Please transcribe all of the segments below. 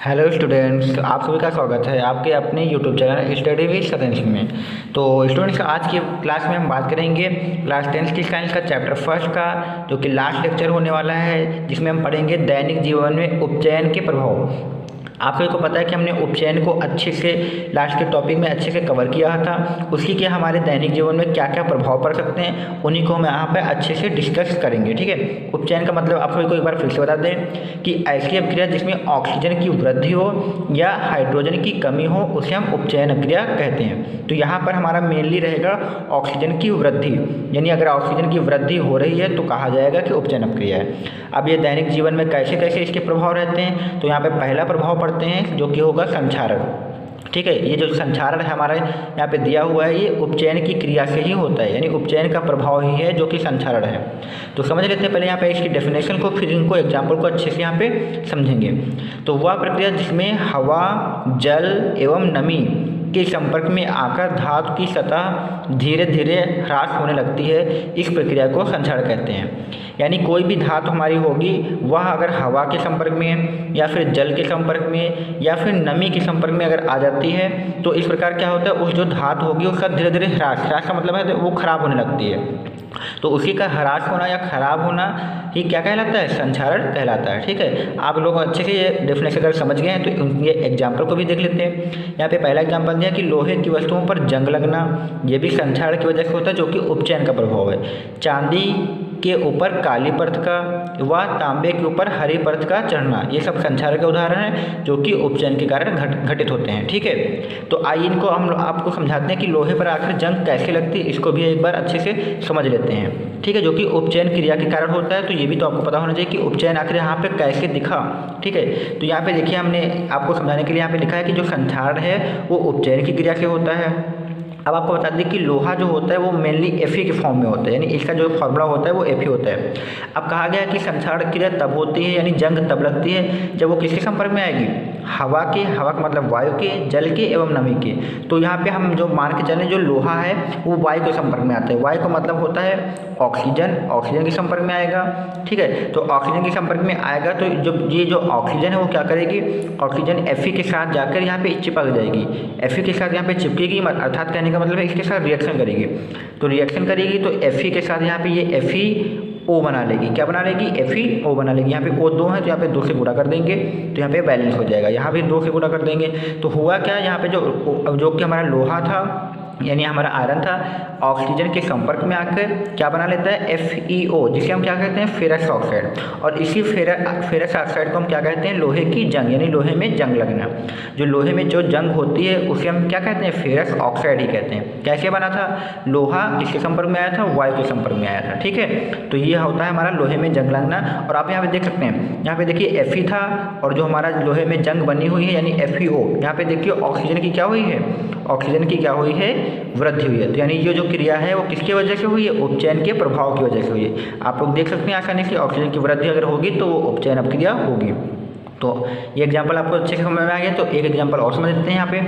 Hello students, आप सभी का स्वागत है आपके अपने YouTube channel study with Satendra में। तो स्टूडेंट्स, आज की क्लास में हम बात करेंगे क्लास 10 की साइंस का चैप्टर फर्स्ट का, जो कि लास्ट लेक्चर होने वाला है, जिसमें हम पढ़ेंगे दैनिक जीवन में उपचयन के प्रभाव। आप सभी को पता है कि हमने उपचयन को अच्छे से लास्ट के टॉपिक में अच्छे से कवर किया था। उसकी क्या हमारे दैनिक जीवन में क्या क्या प्रभाव पड़ सकते हैं, उन्हीं को हम यहाँ पे अच्छे से डिस्कस करेंगे। ठीक है, उपचयन का मतलब आप सभी को एक बार फिर से बता दें कि ऐसी अभिक्रिया जिसमें ऑक्सीजन की वृद्धि हो या हाइड्रोजन की कमी हो, उसे हम उपचयन अभिक्रिया कहते हैं। तो यहाँ पर हमारा मेनली रहेगा ऑक्सीजन की वृद्धि, यानी अगर ऑक्सीजन की वृद्धि हो रही है तो कहा जाएगा कि उपचयन अभिक्रिया है। अब ये दैनिक जीवन में कैसे कैसे इसके प्रभाव रहते हैं, तो यहाँ पे पहला प्रभाव पड़ते हैं जो कि होगा संक्षारण। ठीक है, ये जो संक्षारण है हमारे यहाँ पे दिया हुआ है, ये उपचयन की क्रिया से ही होता है, यानी उपचयन का प्रभाव ही है जो कि संक्षारण है। तो समझ लेते हैं पहले यहाँ पे इसकी डेफिनेशन को, फिर इनको एग्जाम्पल को अच्छे से यहाँ पे समझेंगे। तो वह प्रक्रिया जिसमें हवा, जल एवं नमी के संपर्क में आकर धातु की सतह धीरे धीरे ह्रास होने लगती है, इस प्रक्रिया को संक्षारण कहते हैं। यानी कोई भी धातु हमारी होगी, वह अगर हवा के संपर्क में या फिर जल के संपर्क में या फिर नमी के संपर्क में अगर आ जाती है, तो इस प्रकार क्या होता है, उस जो धातु होगी उसका धीरे धीरे ह्रास का मतलब है वो खराब होने लगती है। तो उसी का ह्रास होना या खराब होना ही क्या कहलाता है, संक्षारण कहलाता है। ठीक है, आप लोग अच्छे से ये डेफिनेशन अगर समझ गए हैं तो ये एग्जाम्पल को भी देख लेते हैं। यहाँ पे पहला एग्जाम्पल दिया कि लोहे की वस्तुओं पर जंग लगना, ये भी संक्षारण की वजह से होता है, जो कि उपचयन का प्रभाव है। चांदी के ऊपर काली परत का व तांबे के ऊपर हरी परत का चढ़ना, ये सब संक्षारण के उदाहरण हैं जो कि उपचयन के कारण घटित होते हैं। ठीक है, तो आइए इनको हम आपको समझाते हैं कि लोहे पर आखिर जंग कैसे लगती है, इसको भी एक बार अच्छे से समझ लेते हैं। ठीक है, जो कि उपचयन क्रिया के कारण होता है। तो ये भी तो आपको पता होना चाहिए कि उपचयन आखिर यहाँ पे कैसे दिखा। ठीक है, तो यहाँ पे देखिए हमने आपको समझाने के लिए यहाँ पे लिखा है कि जो संक्षारण है वो उपचयन की क्रिया से होता है। अब आपको बता दें कि लोहा जो होता है वो मेनली Fe के फॉर्म में होता है, यानी इसका जो फॉर्मूला होता है वो Fe होता है। अब कहा गया कि संक्षारण क्रिया तब होती है, यानी जंग तब लगती है जब वो किसके संपर्क में आएगी, हवा का मतलब वायु के, जल के एवं नमी के। तो यहाँ पे हम जो मान के चलें, जो लोहा है वो वायु के संपर्क में आता है। वायु का मतलब होता है ऑक्सीजन के संपर्क में आएगा। ठीक है, तो ऑक्सीजन के संपर्क में आएगा तो जो ऑक्सीजन है वो क्या करेगी, ऑक्सीजन Fe के साथ जाकर यहाँ पे चिपक जाएगी। Fe के साथ यहाँ पे चिपकेगी, अर्थात कहने का मतलब है इसके साथ रिएक्शन करेगी। तो रिएक्शन करेगी तो Fe के साथ यहाँ पे ये FeO बना लेगी। क्या बना लेगी, FeO बना लेगी। यहाँ पे O2 है तो यहाँ पे 2 से गुणा कर देंगे तो यहाँ पे बैलेंस हो जाएगा। यहाँ भी 2 से गुणा कर देंगे तो हुआ क्या, यहाँ पे जो कि हमारा लोहा था यानी हमारा आयरन था, ऑक्सीजन के संपर्क में आकर क्या बना लेता है, FeO, जिसे हम क्या कहते हैं, फेरस ऑक्साइड। और इसी फेरस ऑक्साइड को हम क्या कहते हैं, लोहे की जंग, यानी लोहे में जंग लगना। जो लोहे में जो जंग होती है उसे हम क्या कहते हैं, फेरस ऑक्साइड ही कहते हैं। कैसे बना था, लोहा किसके संपर्क में आया था, वायु के संपर्क में आया था। ठीक है, तो ये होता है हमारा लोहे में जंग लगना। और आप यहाँ पे देख सकते हैं, यहाँ पे देखिए Fe था और जो हमारा लोहे में जंग बनी हुई है यानी FeO, यहाँ पे देखिए ऑक्सीजन की क्या हुई है, ऑक्सीजन की क्या हुई है, वृद्धि हुई है। तो यानी ये जो क्रिया है वो किसकी वजह से हुई है, उपचयन के प्रभाव की वजह से हुई है। आप लोग देख सकते हैं आसानी से, ऑक्सीजन की वृद्धि अगर होगी तो वो उपचयन अभिक्रिया होगी। तो ये एग्जाम्पल आपको अच्छे से समझ में आ गया। तो एक एग्जाम्पल और समझ लेते हैं यहाँ पे।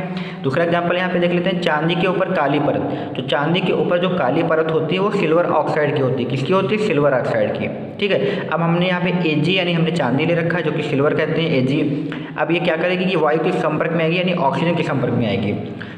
दूसरा एग्जाम्पल यहाँ पे देख लेते हैं, चांदी के ऊपर काली परत। तो चांदी के ऊपर जो काली परत होती है वो सिल्वर ऑक्साइड की होती है। किसकी होती है, सिल्वर ऑक्साइड की। ठीक है, अब हमने यहाँ पे Ag यानी हमने चांदी ले रखा है जो कि सिल्वर कहते हैं, Ag। अब ये क्या करेगी कि वायु के संपर्क में आएगी, यानी ऑक्सीजन के संपर्क में आएगी।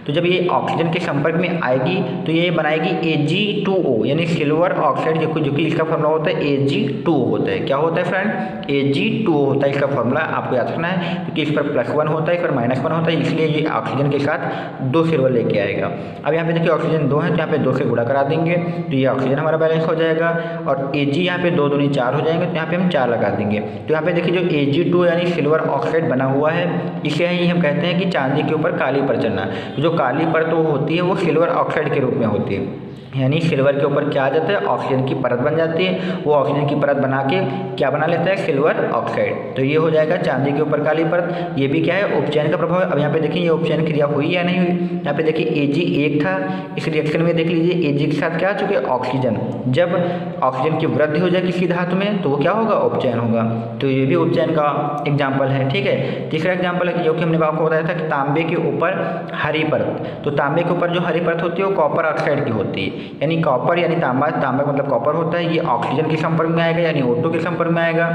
तो जब ये ऑक्सीजन के संपर्क में आएगी तो ये बनाएगी Ag2O, यानी सिल्वर ऑक्साइड, जो कि इसका फॉर्मूला होता है Ag2O होता है। क्या होता है फ्रेंड, Ag2O होता है इसका फॉर्मूला, आपको याद रखना है, क्योंकि इस पर +1 होता है, इस पर -1 होता है, इसलिए ये ऑक्सीजन के साथ 2 सिल्वर लेके आएगा। अब यहाँ पे देखिए ऑक्सीजन 2 है तो यहाँ पे 2 से गुणा करा देंगे तो ये ऑक्सीजन हमारा बैलेंस हो जाएगा। और Ag यहाँ पे 2 दूनी 4 हो जाएंगे तो यहाँ पे हम 4 लगा देंगे। तो यहाँ पे देखिए जो Ag2 यानी सिल्वर ऑक्साइड बना हुआ है, इसे ही हम कहते हैं कि चांदी के ऊपर काली परत चढ़ना। तो जो काली परत वो होती है वो सिल्वर ऑक्साइड के रूप में होती है, यानी सिल्वर के ऊपर क्या आ जाता है, ऑक्सीजन की परत बन जाती है। वो ऑक्सीजन की परत बना के क्या बना लेता है, सिल्वर ऑक्साइड। तो ये हो जाएगा चांदी के ऊपर काली परत। ये भी क्या है, उपचयन का प्रभाव है। अब यहाँ पे देखिए ये उपचयन क्रिया हुई या नहीं हुई। यहाँ पे देखिए Ag1 था, इस रिएक्शन में देख लीजिए Ag के साथ क्या आ चुके हैं, ऑक्सीजन। जब ऑक्सीजन की वृद्धि हो जाए किसी धातु में तो वो क्या होगा, उपचयन होगा। तो ये भी उपचयन का एग्जाम्पल है। ठीक है, तीसरा एग्जाम्पल है जो कि हमने आपको बताया था कि तांबे के ऊपर हरी परत। तो तांबे के ऊपर जो हरी परत होती है वो कॉपर ऑक्साइड की होती है। यानी कॉपर यानी तांबा, तांबा का मतलब कॉपर होता है, ये ऑक्सीजन के संपर्क में आएगा यानी O2 के संपर्क में आएगा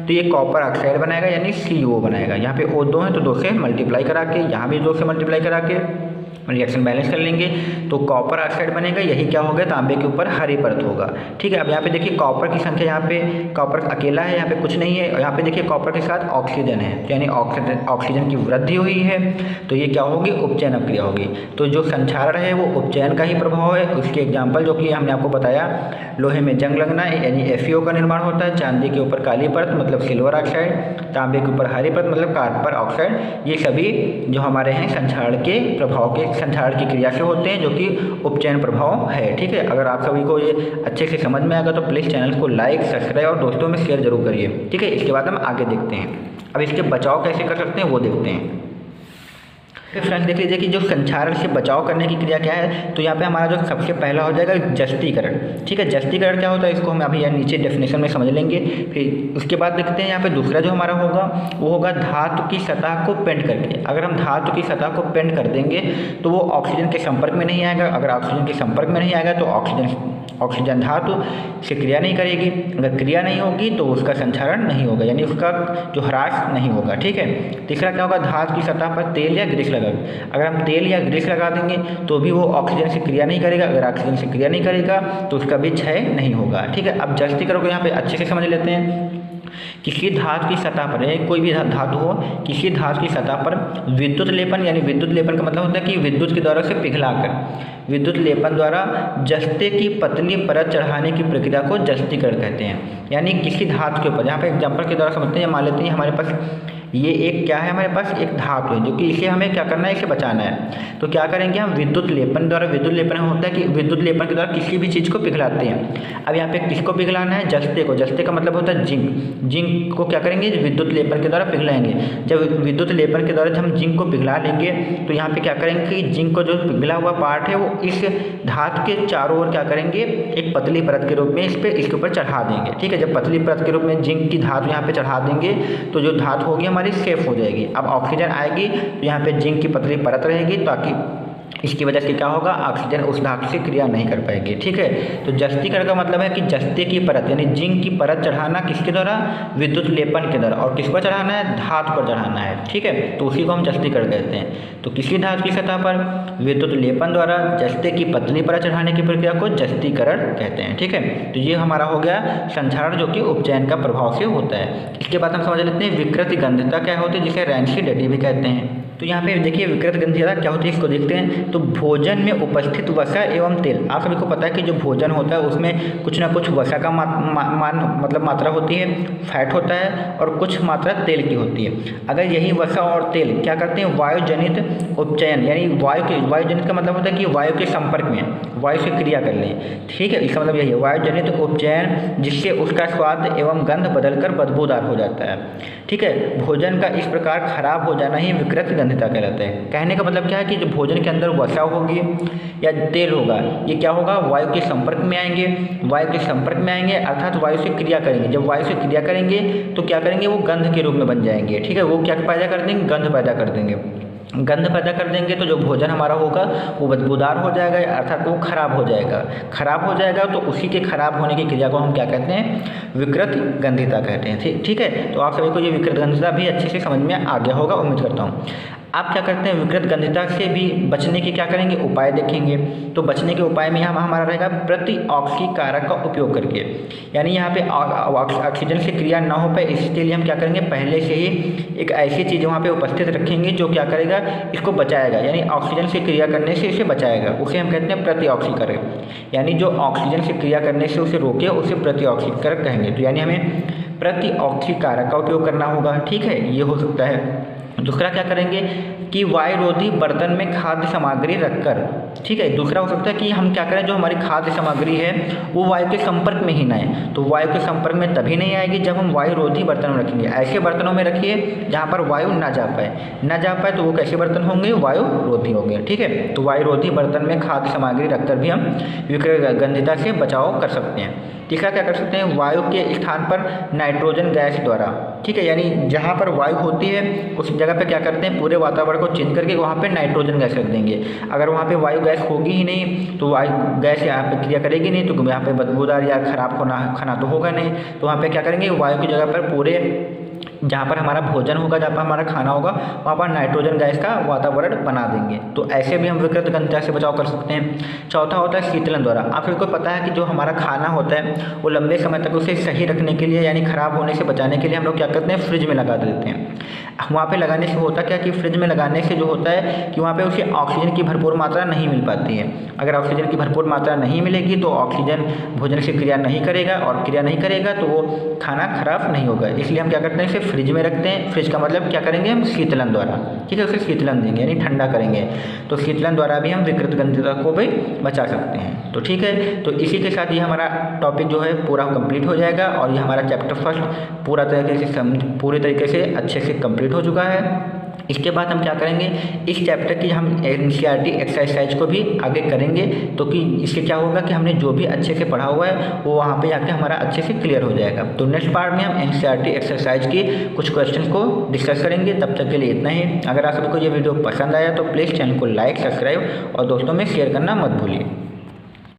तो ये कॉपर ऑक्साइड बनाएगा यानी CO बनाएगा। यहाँ पे O2 है तो 2 से मल्टीप्लाई करा के, यहाँ भी 2 से मल्टीप्लाई करा के रिएक्शन बैलेंस कर लेंगे तो कॉपर ऑक्साइड बनेगा, यही क्या होगा, तांबे के ऊपर हरी परत होगा। ठीक है, अब यहाँ पे देखिए कॉपर की संख्या, यहाँ पे कॉपर अकेला है, यहाँ पे कुछ नहीं है, और यहाँ पे देखिए कॉपर के साथ ऑक्सीजन है यानी ऑक्सीजन की वृद्धि हुई है तो ये क्या होगी, उपचयन अक्रिया होगी। तो जो संक्षारण है वो उपचयन का ही प्रभाव है। उसके एग्जाम्पल जो कि हमने आपको बताया, लोहे में जंग लगना यानी FeO का निर्माण होता है, चांदी के ऊपर काली परत मतलब सिल्वर ऑक्साइड, तांबे के ऊपर हरी परत मतलब कॉपर ऑक्साइड, ये सभी जो हमारे हैं संक्षारण के प्रभाव के, संक्षारण की क्रिया से होते हैं जो कि उपचयन प्रभाव है। ठीक है, अगर आप सभी को ये अच्छे से समझ में आएगा तो प्लीज़ चैनल को लाइक, सब्सक्राइब और दोस्तों में शेयर जरूर करिए। ठीक है, इसके बाद हम आगे देखते हैं। अब इसके बचाव कैसे कर सकते हैं वो देखते हैं। फिर फ्रेंड्स देख लीजिए कि जो संक्षारण से बचाव करने की क्रिया क्या है, तो यहाँ पे हमारा जो सबसे पहला हो जाएगा जस्तीकरण। ठीक है, जस्तीकरण क्या होता है इसको हम अभी यहाँ नीचे डेफिनेशन में समझ लेंगे। फिर उसके बाद देखते हैं यहाँ पे दूसरा जो हमारा होगा वो होगा धातु की सतह को पेंट करके। अगर हम धातु की सतह को पेंट कर देंगे तो वो ऑक्सीजन के संपर्क में नहीं आएगा, अगर ऑक्सीजन के संपर्क में नहीं आएगा तो ऑक्सीजन धातु से क्रिया नहीं करेगी, अगर क्रिया नहीं होगी तो उसका संक्षारण नहीं होगा यानी उसका जो ह्रास नहीं होगा। ठीक है, तीसरा क्या होगा, धातु की सतह पर तेल या ग्रीस लगा, अगर हम तेल या ग्रीस लगा देंगे तो भी वो ऑक्सीजन से क्रिया नहीं करेगा, अगर ऑक्सीजन से क्रिया नहीं करेगा तो उसका भी क्षय नहीं होगा। ठीक है, अब जस्तीकरण को यहाँ पे अच्छे से समझ लेते हैं। किसी धातु की सतह पर, कोई भी धातु हो, किसी धातु की सतह पर विद्युत लेपन, यानी विद्युत लेपन का मतलब होता है कि विद्युत के द्वारा से पिघलाकर, विद्युत लेपन द्वारा जस्ते की पतली परत चढ़ाने की प्रक्रिया को जस्तीकरण कहते हैं। यानी किसी धातु के ऊपर, यहाँ पे एग्जाम्पल के द्वारा समझते हैं, मान लेते हैं हमारे पास ये एक क्या है, हमारे पास एक धातु है जो कि इसे हमें क्या करना है, इसे बचाना है। तो क्या करेंगे हम, विद्युत लेपन द्वारा, विद्युत लेपन होता है कि विद्युत लेपन के द्वारा किसी भी चीज़ को पिघलाते हैं। अब यहाँ पे किसको पिघलाना है, जस्ते को। जस्ते का मतलब होता है जिंक, जिंक को क्या करेंगे, विद्युत लेपन के द्वारा पिघलाएंगे। जब विद्युत लेपन के द्वारा हम जिंक को पिघला लेंगे तो यहाँ पे क्या करेंगे कि जिंक को जो पिघला हुआ पार्ट है वो इस धातु के चारों ओर क्या करेंगे, एक पतली परत के रूप में इसके ऊपर चढ़ा देंगे। ठीक है, जब पतली परत के रूप में जिंक की धातु यहाँ पे चढ़ा देंगे तो जो धातु होगी हमारी सेफ हो जाएगी। अब ऑक्सीजन आएगी तो यहाँ पे जिंक की पतली परत रहेगी ताकि इसकी वजह से क्या होगा, ऑक्सीजन उस धातु से क्रिया नहीं कर पाएगी। ठीक है, तो जस्तीकरण का मतलब है कि जस्ते की परत यानी जिंक की परत चढ़ाना किसके द्वारा, विद्युत लेपन के द्वारा, और किस पर चढ़ाना है, धातु पर चढ़ाना है। ठीक है, तो उसी को हम जस्तीकरण कहते हैं। तो किसी धातु की सतह पर विद्युत लेपन द्वारा जस्ते की पतली परत चढ़ाने की प्रक्रिया को जस्तीकरण कहते हैं। ठीक है, तो ये हमारा हो गया संक्षारण जो कि उपचयन का प्रभाव से होता है। इसके बाद हम समझ लेते हैं विकृत गंधता क्या होती है, जिसे रैंसिडिटी भी कहते हैं। तो यहाँ पे देखिए विकृत गंधता क्या होती है, इसको देखते हैं। तो भोजन में उपस्थित वसा एवं तेल, आप सभी को पता है कि जो भोजन होता है उसमें कुछ ना कुछ वसा का मतलब मात्रा होती है, फैट होता है, और कुछ मात्रा तेल की होती है। अगर यही वसा और तेल क्या करते हैं, वायुजनित उपचयन, यानी वायुजनित का मतलब होता है कि वायु के संपर्क में, वायु से क्रिया कर लें। ठीक है, इसका मतलब यही है वायुजनित उपचयन, जिससे उसका स्वाद एवं गंध बदलकर बदबूदार हो जाता है। ठीक है, भोजन का इस प्रकार खराब हो जाना ही विकृत गंधता कहलाता है। कहने का मतलब क्या है कि जो भोजन के अंदर वसा होगी या तेल होगा, ये क्या होगा, वायु के संपर्क में आएंगे, वायु के संपर्क में आएंगे अर्थात वायु से क्रिया करेंगे। जब वायु से क्रिया करेंगे तो क्या करेंगे, वो गंध के रूप में बन जाएंगे। ठीक है, वो क्या पैदा कर देंगे, गंध पैदा कर देंगे। गंध पैदा कर देंगे तो जो भोजन हमारा होगा वो बदबूदार हो जाएगा अर्थात वो खराब हो जाएगा। खराब हो जाएगा तो उसी के खराब होने की क्रिया को हम क्या कहते हैं, विकृत गंधता कहते हैं। ठीक है, तो आप सभी को ये विकृत गंधता भी अच्छे से समझ में आ गया होगा, उम्मीद करता हूँ। आप क्या करते हैं, विकृत गंधता से भी बचने के क्या करेंगे, उपाय देखेंगे। तो बचने के उपाय में यहाँ हमारा रहेगा प्रति ऑक्सीकारक का उपयोग करके, यानी यहाँ पे ऑक्सीजन से क्रिया ना हो पाए इसके लिए हम क्या करेंगे, पहले से ही एक ऐसी चीज़ वहाँ पे उपस्थित रखेंगे जो क्या करेगा, इसको बचाएगा, यानी ऑक्सीजन से क्रिया करने से इसे बचाएगा। उसे हम कहते हैं प्रति ऑक्सीकारक, यानी जो ऑक्सीजन से क्रिया करने से उसे रोके उसे प्रति ऑक्सीकारक कहेंगे। तो यानी हमें प्रति ऑक्सीकारक का उपयोग करना होगा। ठीक है, ये हो सकता है। दूसरा क्या करेंगे कि वायुरोधी बर्तन में खाद्य सामग्री रखकर, ठीक है, दूसरा हो सकता है कि हम क्या करें, जो हमारी खाद्य सामग्री है वो वायु के संपर्क में ही ना आए। तो वायु के संपर्क में तभी नहीं आएगी जब हम वायुरोधी बर्तन में रखेंगे। ऐसे बर्तनों में रखिए जहाँ पर वायु ना जा पाए, तो वो कैसे बर्तन होंगे, वायुरोधी होंगे। ठीक है, तो वायुरोधी बर्तन में खाद्य सामग्री रखकर भी हम विकृत गंधता से बचाव कर सकते हैं। तीसरा क्या कर सकते हैं, वायु के स्थान पर नाइट्रोजन गैस द्वारा, ठीक है, यानी जहाँ पर वायु होती है उस जगह पे क्या करते हैं, पूरे वातावरण को चेंज करके वहाँ पे नाइट्रोजन गैस रख देंगे। अगर वहाँ पे वायु गैस होगी ही नहीं तो वायु गैस यहाँ पे क्रिया करेगी नहीं, तो यहाँ पे बदबूदार या खराब खाना तो होगा नहीं। तो वहाँ पे क्या करेंगे, वायु की जगह पर पूरे जहाँ पर हमारा भोजन होगा, जहाँ पर हमारा खाना होगा, वहाँ पर नाइट्रोजन गैस का वातावरण बना देंगे। तो ऐसे भी हम विकृत गंधता से बचाव कर सकते हैं। चौथा होता है शीतलन द्वारा। आप सबको पता है कि जो हमारा खाना होता है वो लंबे समय तक उसे सही रखने के लिए, यानी ख़राब होने से बचाने के लिए हम लोग क्या करते हैं, फ्रिज में लगा देते हैं। वहाँ पे लगाने से होता क्या कि फ्रिज में लगाने से जो होता है कि वहाँ पे उसे ऑक्सीजन की भरपूर मात्रा नहीं मिल पाती है। अगर ऑक्सीजन की भरपूर मात्रा नहीं मिलेगी तो ऑक्सीजन भोजन से क्रिया नहीं करेगा, और क्रिया नहीं करेगा तो वो खाना खराब नहीं होगा। इसलिए हम क्या करते हैं, इसे फ्रिज में रखते हैं। फ्रिज का मतलब क्या करेंगे, हम शीतलन द्वारा, ठीक है, उसे शीतलन देंगे यानी ठंडा करेंगे। तो शीतलन द्वारा भी हम विकृत गंधता को भी बचा सकते हैं। तो ठीक है, तो इसी के साथ ये हमारा टॉपिक जो है पूरा कंप्लीट हो जाएगा, और ये हमारा चैप्टर फर्स्ट पूरे तरीके से अच्छे से कंप्लीट हो चुका है। इसके बाद हम क्या करेंगे, इस चैप्टर की हम NCERT एक्सरसाइज को भी आगे करेंगे, तो कि इससे क्या होगा कि हमने जो भी अच्छे से पढ़ा हुआ है वो वहाँ पे जाके हमारा अच्छे से क्लियर हो जाएगा। तो नेक्स्ट पार्ट में हम NCERT एक्सरसाइज की कुछ क्वेश्चन को डिस्कस करेंगे। तब तक के लिए इतना ही। अगर आप सबको ये वीडियो पसंद आया तो प्लीज़ चैनल को लाइक, सब्सक्राइब और दोस्तों में शेयर करना मत भूलिए।